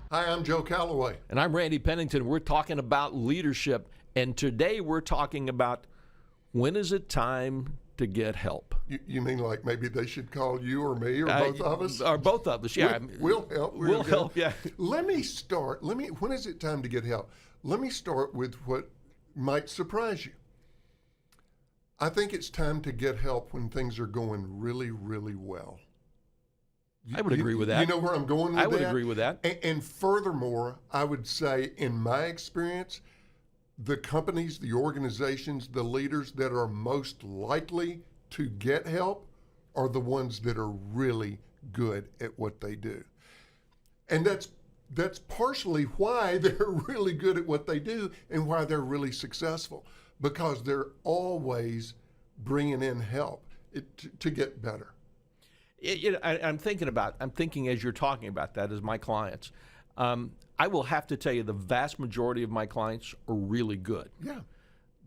Hi, I'm Joe Calloway. And I'm Randy Pennington. We're talking about leadership, and today we're talking about when is it time to get help? You mean like maybe they should call you or me or both of us? Or both of us, yeah. We'll help. We'll help, yeah. Let me start. When is it time to get help? Let me start with what might surprise you. I think it's time to get help when things are going really, really well. I would agree with that. You know where I'm going with that? I would agree with that. And furthermore, I would say, in my experience, the companies, the organizations, the leaders that are most likely to get help are the ones that are really good at what they do. And that's partially why they're really good at what they do and why they're really successful, because they're always bringing in help to get better. I'm thinking as you're talking about that as my clients. I will have to tell you the vast majority of my clients are really good. Yeah.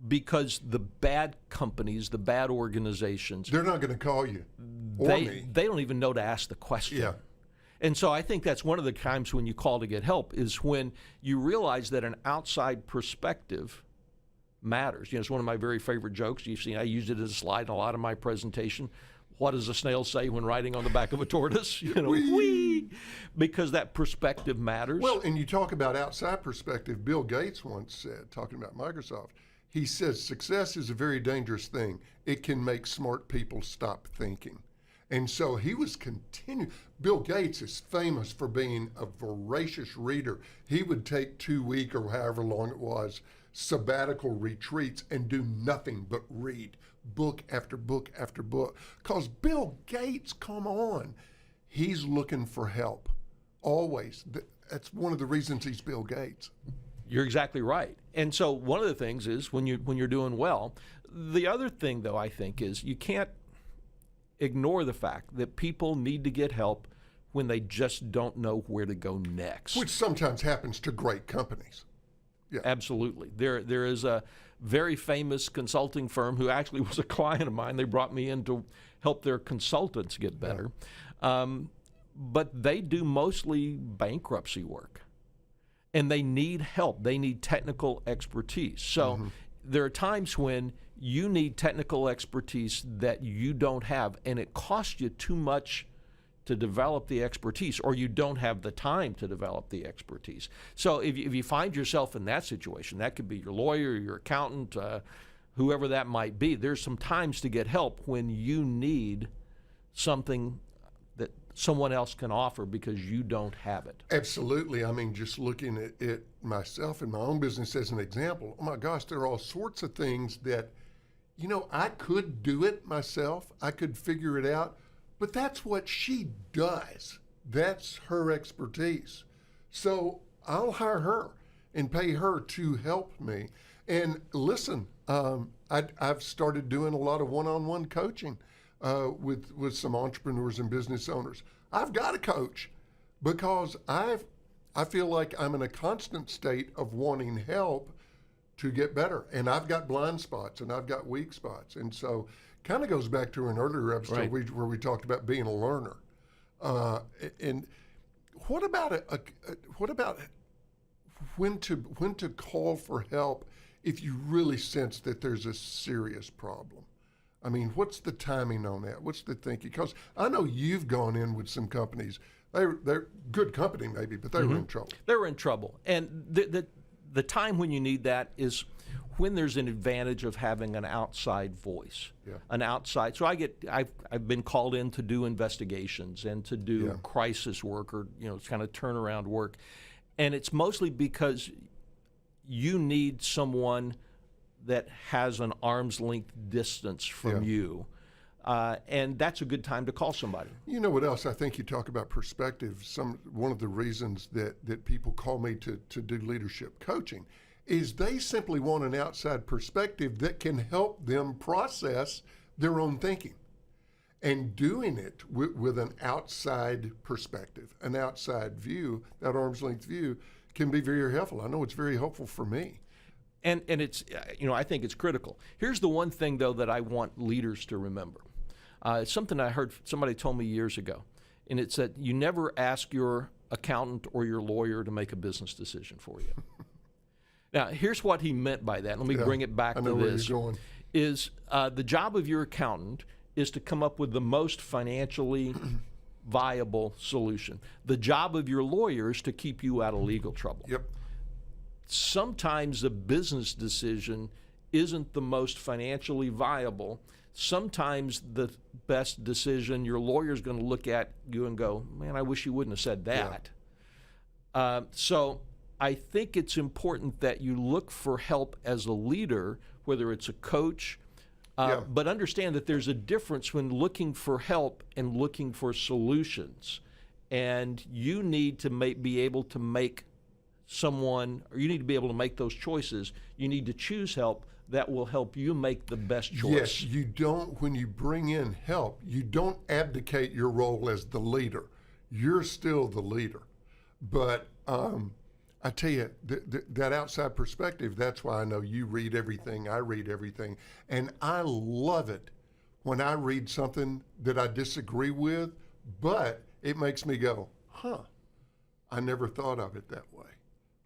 Because the bad companies, the bad organizations, they're not going to call you or me. They don't even know to ask the question. Yeah. And so I think that's one of the times when you call to get help is when you realize that an outside perspective matters. You know, it's one of my very favorite jokes. You've seen I used it as a slide in a lot of my presentation. What does a snail say when riding on the back of a tortoise? You know, whee! Because that perspective matters. Well, and you talk about outside perspective. Bill Gates once said, talking about Microsoft, he says success is a very dangerous thing. It can make smart people stop thinking. And so he was continuing. Bill Gates is famous for being a voracious reader. He would take 2 week or however long it was sabbatical retreats and do nothing but read book after book after book. Because Bill Gates, come on, he's looking for help always. That's one of the reasons he's Bill Gates. You're exactly right. And so one of the things is when you're doing well. The other thing, though, I think is you can't ignore the fact that people need to get help when they just don't know where to go next. Which sometimes happens to great companies. Yeah. Absolutely. There is a very famous consulting firm who actually was a client of mine. They brought me in to help their consultants get better. Yeah. But they do mostly bankruptcy work. And they need help. They need technical expertise. So there are times when you need technical expertise that you don't have, and it costs you too much to develop the expertise, or you don't have the time to develop the expertise. So if you find yourself in that situation, that could be your lawyer, your accountant, whoever that might be, there's some times to get help when you need something that someone else can offer because you don't have it. Absolutely. I mean, just looking at it myself in my own business as an example, oh my gosh, there are all sorts of things that, you know, I could do it myself. I could figure it out, but that's what she does. That's her expertise. So I'll hire her and pay her to help me. And listen, I've started doing a lot of one-on-one coaching with some entrepreneurs and business owners. I've got a coach because I feel like I'm in a constant state of wanting help to get better. And I've got blind spots and I've got weak spots. And so kind of goes back to an earlier episode where we talked about being a learner. And what about when to call for help if you really sense that there's a serious problem? I mean, what's the timing on that? What's the thinking? Because I know you've gone in with some companies. They're good company maybe, but they were in trouble. They were in trouble. And the time when you need that is when there's an advantage of having an outside voice, an outside. So I've been called in to do investigations and to do crisis work or kind of turnaround work, and it's mostly because you need someone that has an arm's length distance from you. And that's a good time to call somebody. You know what else? I think you talk about perspective. One of the reasons that people call me to do leadership coaching is they simply want an outside perspective that can help them process their own thinking. And doing it with an outside perspective, an outside view, that arm's length view, can be very helpful. I know it's very helpful for me. And it's, I think it's critical. Here's the one thing, though, that I want leaders to remember. It's something I heard somebody told me years ago, and it's that you never ask your accountant or your lawyer to make a business decision for you. Now, here's what he meant by that. Let me bring it back I to know where this. you're going. Is the job of your accountant is to come up with the most financially viable solution. The job of your lawyer is to keep you out of legal trouble. Yep. Sometimes a business decision isn't the most financially viable. Sometimes the best decision, your lawyer's going to look at you and go, man, I wish you wouldn't have said that. Yeah. So I think it's important that you look for help as a leader, whether it's a coach, but understand that there's a difference when looking for help and looking for solutions. And you need to be able to make you need to be able to make those choices. You need to choose help that will help you make the best choice. Yes, you don't, when you bring in help, you don't abdicate your role as the leader. You're still the leader. But I tell you, that outside perspective, that's why I know you read everything, I read everything. And I love it when I read something that I disagree with, but it makes me go, I never thought of it that way.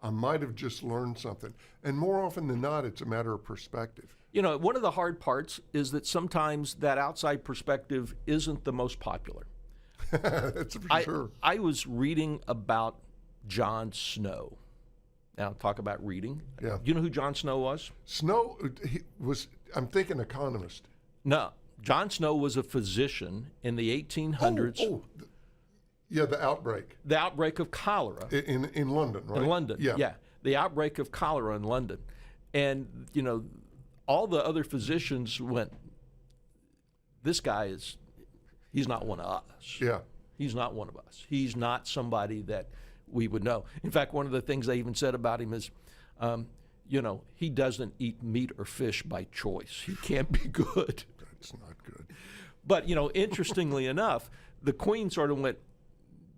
I might have just learned something. And more often than not, it's a matter of perspective. You know, one of the hard parts is that sometimes that outside perspective isn't the most popular. That's for sure. I was reading about Jon Snow. Now, talk about reading. Yeah. You know who Jon Snow was? Snow, he was, I'm thinking economist. No. Jon Snow was a physician in the 1800s. Yeah, the outbreak. The outbreak of cholera. In London, right? In London, yeah. The outbreak of cholera in London. And, you know, all the other physicians went, this guy he's not one of us. Yeah. He's not one of us. He's not somebody that we would know. In fact, one of the things they even said about him is, you know, he doesn't eat meat or fish by choice. He can't be good. That's not good. But, you know, interestingly enough, the Queen sort of went,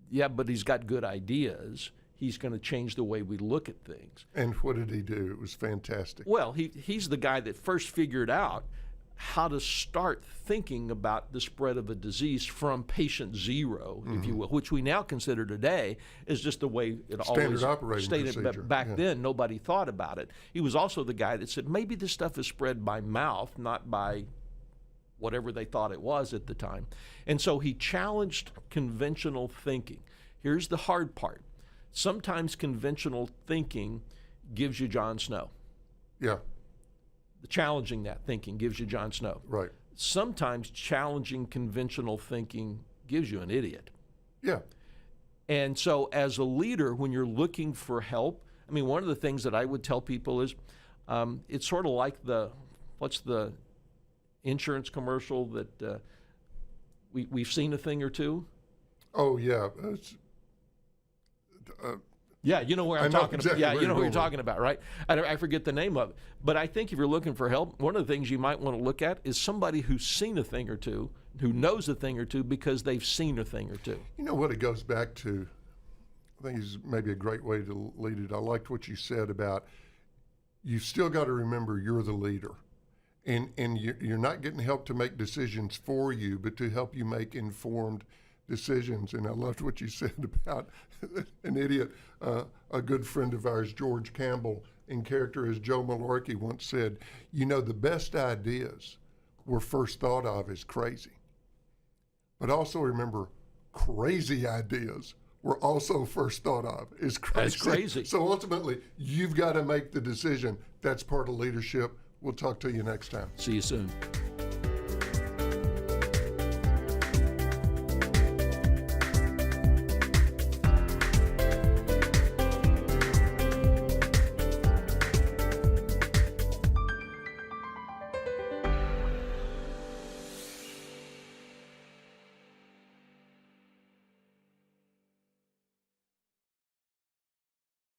yeah, but he's got good ideas. He's going to change the way we look at things. And what did he do? It was fantastic. Well, he's the guy that first figured out how to start thinking about the spread of a disease from patient zero, if you will, which we now consider today is just the way it Standard always operating stated. procedure. Back then, nobody thought about it. He was also the guy that said maybe this stuff is spread by mouth, not by whatever they thought it was at the time. And so he challenged conventional thinking. Here's the hard part. Sometimes conventional thinking gives you Jon Snow. Yeah. Challenging that thinking gives you Jon Snow. Right. Sometimes challenging conventional thinking gives you an idiot. Yeah. And so as a leader, when you're looking for help, I mean, one of the things that I would tell people is it's sort of like what's the insurance commercial that we've seen a thing or two? Oh, yeah. Yeah, you know where I'm talking exactly about. Yeah, you know what you're going. talking about, right? I forget the name of it. But I think if you're looking for help, one of the things you might want to look at is somebody who's seen a thing or two, who knows a thing or two because they've seen a thing or two. You know what it goes back to? I think is maybe a great way to lead it. I liked what you said about you've still got to remember you're the leader. And you're not getting help to make decisions for you, but to help you make informed decisions. And I loved what you said about an idiot. A good friend of ours, George Campbell, in character as Joe Malarkey, once said, you know, the best ideas were first thought of as crazy. But also remember, crazy ideas were also first thought of as crazy. That's crazy. So ultimately, you've got to make the decision. That's part of leadership. We'll talk to you next time. See you soon.